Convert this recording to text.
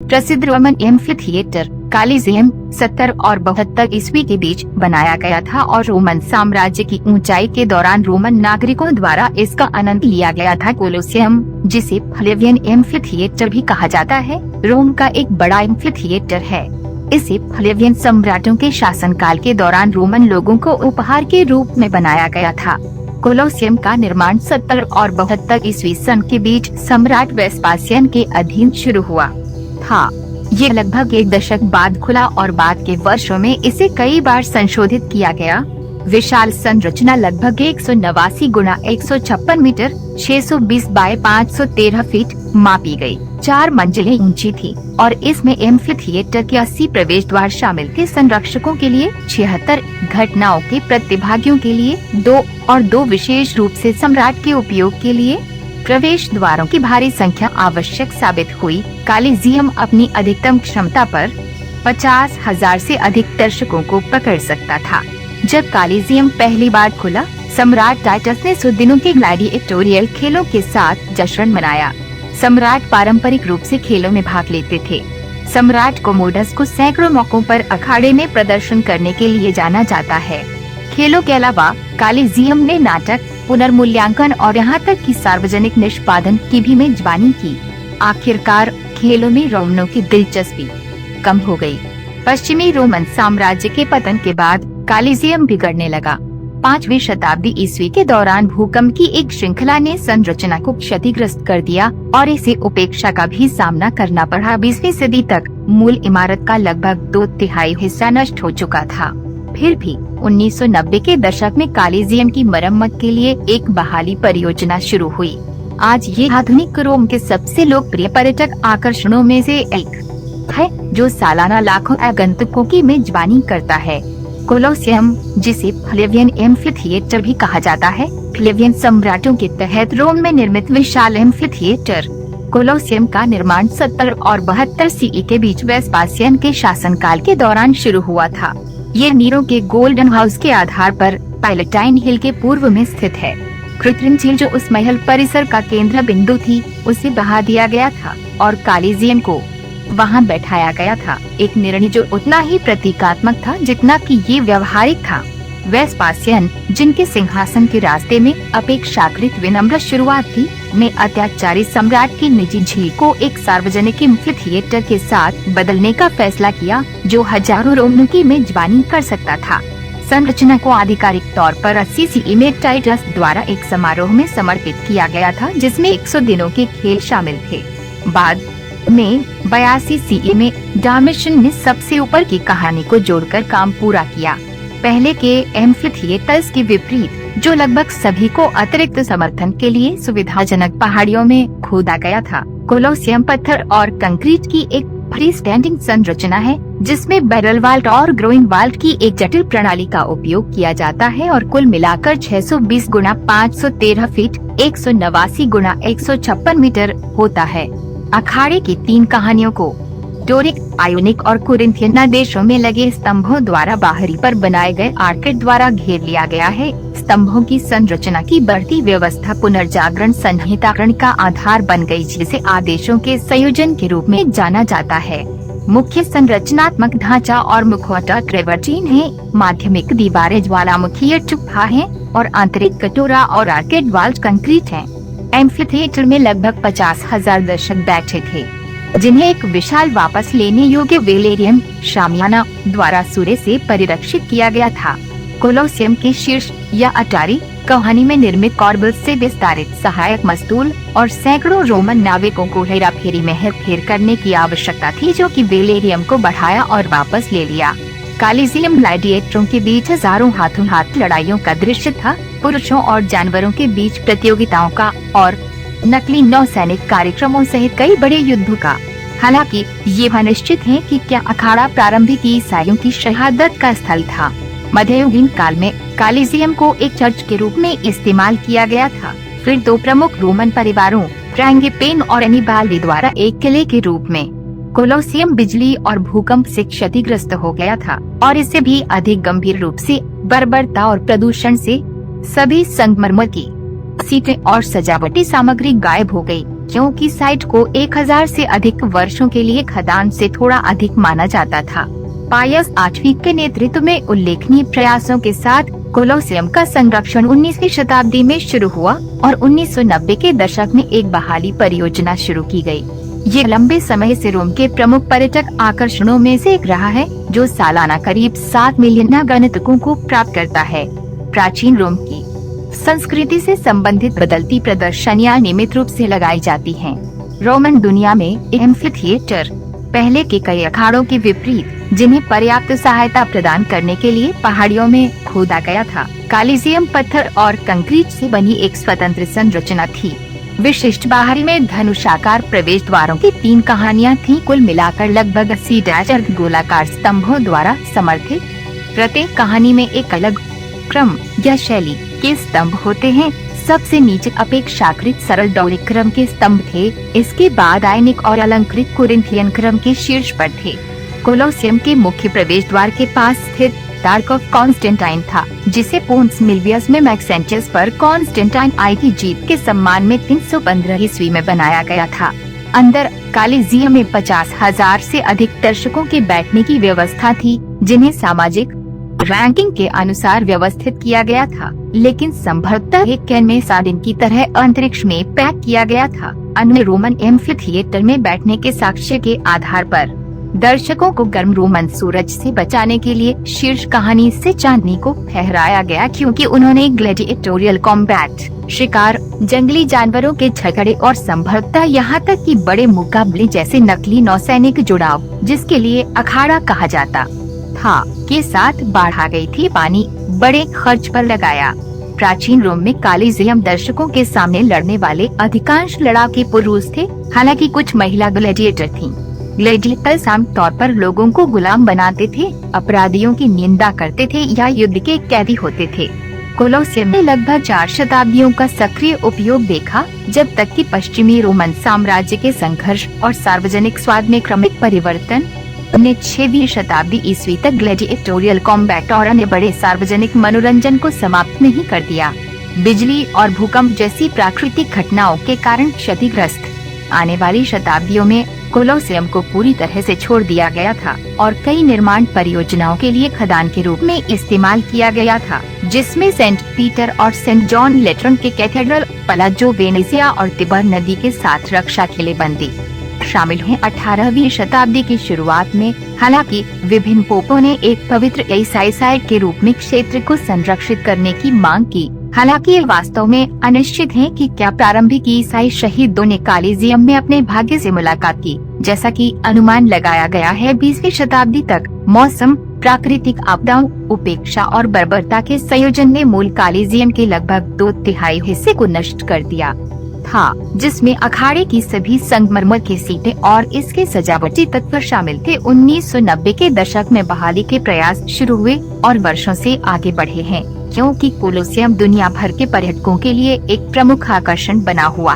प्रसिद्ध Roman amphitheatre Colosseum 70 और 72 ईस्वी के बीच बनाया गया था और रोमन साम्राज्य की ऊंचाई के दौरान रोमन नागरिकों द्वारा इसका आनंद लिया गया था। कोलोसियम, जिसे फ्लेवियन एम्फीथिएटर भी कहा जाता है, रोम का एक बड़ा एम्फीथिएटर है। इसे फ्लेवियन सम्राटों के शासनकाल के दौरान रोमन लोगों को उपहार के रूप में बनाया गया था। कोलोसियम का निर्माण 70 और 72 ईस्वी सन के बीच सम्राट वेस्पासियन के अधीन शुरू हुआ था। ये लगभग एक दशक बाद खुला और बाद के वर्षों में इसे कई बार संशोधित किया गया। विशाल संरचना लगभग 189 गुना 156 मीटर 620 बाय 513 फीट मापी गई, 4 मंजिलें ऊंची थी और इसमें एम्फीथिएटर के 80 प्रवेश द्वार शामिल थे। संरक्षकों के लिए 76, घटनाओं के प्रतिभागियों के लिए 2 और 2 विशेष रूप से सम्राट के उपयोग के लिए प्रवेश द्वारों की भारी संख्या आवश्यक साबित हुई। कॉलिजियम अपनी अधिकतम क्षमता पर 50,000 से अधिक दर्शकों को पकड़ सकता था। जब कॉलिजियम पहली बार खुला, सम्राट टाइटस ने सुदिनों के ग्लैडिएटोरियल खेलों के साथ जश्न मनाया। सम्राट पारंपरिक रूप से खेलों में भाग लेते थे। सम्राट कोमोडस को सैकड़ों मौकों पर अखाड़े में प्रदर्शन करने के लिए जाना जाता है। खेलों के अलावा कॉलिजियम ने नाटक, पुनर्मूल्यांकन और यहाँ तक कि सार्वजनिक निष्पादन की भी मेजबानी की। आखिरकार खेलों में रोमनों की दिलचस्पी कम हो गई। पश्चिमी रोमन साम्राज्य के पतन के बाद कॉलिजियम बिगड़ने लगा। 5वीं शताब्दी ईस्वी के दौरान भूकंप की एक श्रृंखला ने संरचना को क्षतिग्रस्त कर दिया और इसे उपेक्षा का भी सामना करना पड़ा। 20वीं सदी तक मूल इमारत का लगभग 2/3 हिस्सा नष्ट हो चुका था। फिर भी 1990 के दशक में कॉलिजियम की मरम्मत के लिए एक बहाली परियोजना शुरू हुई। आज ये आधुनिक रोम के सबसे लोकप्रिय पर्यटक आकर्षणों में से एक है, जो सालाना लाखों आगंतुकों की मेजबानी करता है। कोलोसियम, जिसे फ्लेवियन एम्फीथिएटर भी कहा जाता है, फ्लेवियन सम्राटों के तहत रोम में निर्मित विशाल एम्फीथिएटर। कोलोसियम का निर्माण 70 और 72 सीई के बीच वेस्पासियन के शासनकाल के दौरान शुरू हुआ था। ये नीरो के गोल्डन हाउस के आधार पर पैलेटाइन हिल के पूर्व में स्थित है। कृत्रिम झील, जो उस महल परिसर का केंद्र बिंदु थी, उसे बहा दिया गया था और कॉलिजियम को वहां बैठाया गया था। एक निर्णय जो उतना ही प्रतीकात्मक था जितना कि ये व्यवहारिक था। वेस्पासियन, जिनके सिंहासन के रास्ते में अपेक्षाकृत विनम्र शुरुआत थी, ने अत्याचारी सम्राट की निजी झील को एक सार्वजनिक एम्फीथिएटर के साथ बदलने का फैसला किया, जो हजारों रोमनों की मेजबानी कर सकता था। संरचना को आधिकारिक तौर पर 80 सीई में टाइटस द्वारा एक समारोह में समर्पित किया गया था, जिसमें 100 दिनों के खेल शामिल थे। बाद में 82 सीई में डोमिशियन ने सबसे ऊपर की कहानी को जोड़कर काम पूरा किया। पहले के एम्फीथिएटर्स के विपरीत, जो लगभग सभी को अतिरिक्त समर्थन के लिए सुविधाजनक पहाड़ियों में खोदा गया था, कोलोसियम पत्थर और कंक्रीट की एक फ्री स्टैंडिंग संरचना है, जिसमें बैरल वाल्ट और ग्रोइंग वाल्ट की एक जटिल प्रणाली का उपयोग किया जाता है और कुल मिलाकर 620 गुना 513 फीट 189 गुना 156 मीटर होता है। अखाड़े की 3 कहानियों को डोरिक, आयोनिक और कुरिन्थियन देशों में लगे स्तंभों द्वारा बाहरी पर बनाए गए आर्केड द्वारा घेर लिया गया है। स्तंभों की संरचना की बढ़ती व्यवस्था पुनर्जागरण संहिताकरण का आधार बन गई, जिसे आदेशों के संयोजन के रूप में जाना जाता है। मुख्य संरचनात्मक ढांचा और मुखौटा ट्रेवर्टीन है। माध्यमिक दीवारें ज्वालामुखीय चुप्पा है और आंतरिक कटोरा और आर्केड वाल्ट कंक्रीट है। एम्फीथिएटर में लगभग 50,000 दर्शक बैठे थे, जिन्हें एक विशाल वापस लेने योग्य वेलेरियम शामियाना द्वारा सूर्य से परिरक्षित किया गया था। कोलोसियम के शीर्ष या अटारी कहानी में निर्मित कॉर्बल से विस्तारित सहायक मस्तूल और सैकड़ों रोमन नाविकों को हेराफेरी में हेरफेर करने की आवश्यकता थी, जो कि वेलेरियम को बढ़ाया और वापस ले लिया। कॉलिजियम ग्लैडिएटरों के बीच हजारों हाथों हाथ लड़ाइयों का दृश्य था, पुरुषों और जानवरों के बीच प्रतियोगिताओं का और नकली नौसैनिक कार्यक्रमों सहित कई बड़े युद्धों का। हालांकि ये निश्चित है कि क्या अखाड़ा प्रारंभिक ईसाइयों की शहादत का स्थल था। मध्ययुगीन काल में कॉलिजियम को एक चर्च के रूप में इस्तेमाल किया गया था। फिर 2 प्रमुख रोमन परिवारों फ्रैंगिपेन और एनिबाल्डी द्वारा एक किले के रूप में। कोलोसियम बिजली और भूकंप से क्षतिग्रस्त हो गया था और इससे भी अधिक गंभीर रूप से बर्बरता और प्रदूषण से सभी संगमरमर की सीटें और सजावटी सामग्री गायब हो गई। क्योंकि साइट को 1000 से अधिक वर्षों के लिए खदान से थोड़ा अधिक माना जाता था। पायस 8वीं के नेतृत्व में उल्लेखनीय प्रयासों के साथ कोलोसियम का संरक्षण 19वीं शताब्दी में शुरू हुआ और 1990 के दशक में एक बहाली परियोजना शुरू की गई। ये लंबे समय से रोम के प्रमुख पर्यटक आकर्षणों में से एक रहा है, जो सालाना करीब 7 मिलियन आगंतुकों को प्राप्त करता है। प्राचीन रोम की संस्कृति से संबंधित बदलती प्रदर्शनियां नियमित रूप से लगाई जाती हैं। रोमन दुनिया में एम्फीथिएटर पहले के कई अखाड़ों के विपरीत, जिन्हें पर्याप्त सहायता प्रदान करने के लिए पहाड़ियों में खोदा गया था, कॉलिसियम पत्थर और कंक्रीट से बनी एक स्वतंत्र संरचना थी। विशिष्ट बाहरी में धनुषाकार प्रवेश द्वारों की 3 कहानियां थीं, कुल मिलाकर लगभग 80 गोलाकार स्तंभों द्वारा समर्थित। प्रत्येक कहानी में एक अलग क्रम या शैली के स्तंभ होते हैं। सबसे नीचे अपेक्षाकृत सरल डोरिक क्रम के स्तंभ थे, इसके बाद आयनिक और अलंकृत कोरिंथियन क्रम के शीर्ष पर थे। कोलोसियम के मुख्य प्रवेश द्वार के पास स्थित टार्क ऑफ कॉन्स्टेंटाइन था, जिसे पोन्स मिलियस में मैक्सेंटस पर कॉन्स्टेंटाइन आई की जीत के सम्मान में 315 ईस्वी में बनाया गया था। अंदर कॉलिसियम में 50,000 से अधिक दर्शकों के बैठने की व्यवस्था थी, जिन्हें सामाजिक रैंकिंग के अनुसार व्यवस्थित किया गया था, लेकिन संभवतः एक कैन में सार्डिन की तरह अंतरिक्ष में पैक किया गया था। अन्य रोमन एम्फीथिएटर में बैठने के साक्ष्य के आधार पर दर्शकों को गर्म रोमन सूरज से बचाने के लिए शीर्ष कहानी से चांदनी को फहराया गया, क्योंकि उन्होंने ग्लैडिएटोरियल कॉम्बैट, शिकार, जंगली जानवरों के झगड़े और संभवतः यहाँ तक कि बड़े मुकाबले जैसे नकली नौसैनिक जुड़ाव, जिसके लिए अखाड़ा कहा जाता था, के साथ बढ़ा गई थी। पानी बड़े खर्च पर लगाया। प्राचीन रोम में कॉलिसियम दर्शकों के सामने लड़ने वाले अधिकांश लड़ाके पुरुष थे, हालांकि कुछ महिला ग्लैडिएटर थीं। ग्लैडिएटर्स आम तौर पर लोगों को गुलाम बनाते थे, अपराधियों की निंदा करते थे या युद्ध के कैदी होते थे। कोलोसियम ने लगभग 4 शताब्दियों का सक्रिय उपयोग देखा, जब तक कि पश्चिमी रोमन साम्राज्य के संघर्ष और सार्वजनिक स्वाद में क्रमिक परिवर्तन ने 6वीं शताब्दी ईस्वी तक ग्लैडिएटोरियल कॉम्बैट और अन्य बड़े सार्वजनिक मनोरंजन को समाप्त नहीं कर दिया। बिजली और भूकंप जैसी प्राकृतिक घटनाओं के कारण क्षतिग्रस्त आने वाली शताब्दियों में कोलोसियम को पूरी तरह से छोड़ दिया गया था और कई निर्माण परियोजनाओं के लिए खदान के रूप में इस्तेमाल किया गया था, जिसमें सेंट पीटर और सेंट जॉन लेट्रन के कैथेड्रल, पलाज़ो वेनेसिया और तिबर नदी के साथ रक्षा किलेबंदी शामिल हैं। 18वीं शताब्दी की शुरुआत में हालांकि विभिन्न पोपों ने एक पवित्र ईसाई साइट के रूप में क्षेत्र को संरक्षित करने की मांग की। हालांकि ये वास्तव में अनिश्चित है कि क्या प्रारंभिक ईसाई शहीदों ने कॉलिसियम में अपने भाग्य से मुलाकात की, जैसा कि अनुमान लगाया गया है। 20वीं शताब्दी तक मौसम, प्राकृतिक आपदाओं, उपेक्षा और बर्बरता के संयोजन ने मूल कॉलिसियम के लगभग 2/3 हिस्से को नष्ट कर दिया था, जिसमें अखाड़े की सभी संगमरमर की सीटें और इसके सजावटी तत्व शामिल थे। 1990 के दशक में बहाली के प्रयास शुरू हुए और वर्षों से आगे बढ़े हैं, क्योंकि कोलोसियम दुनिया भर के पर्यटकों के लिए एक प्रमुख आकर्षण बना हुआ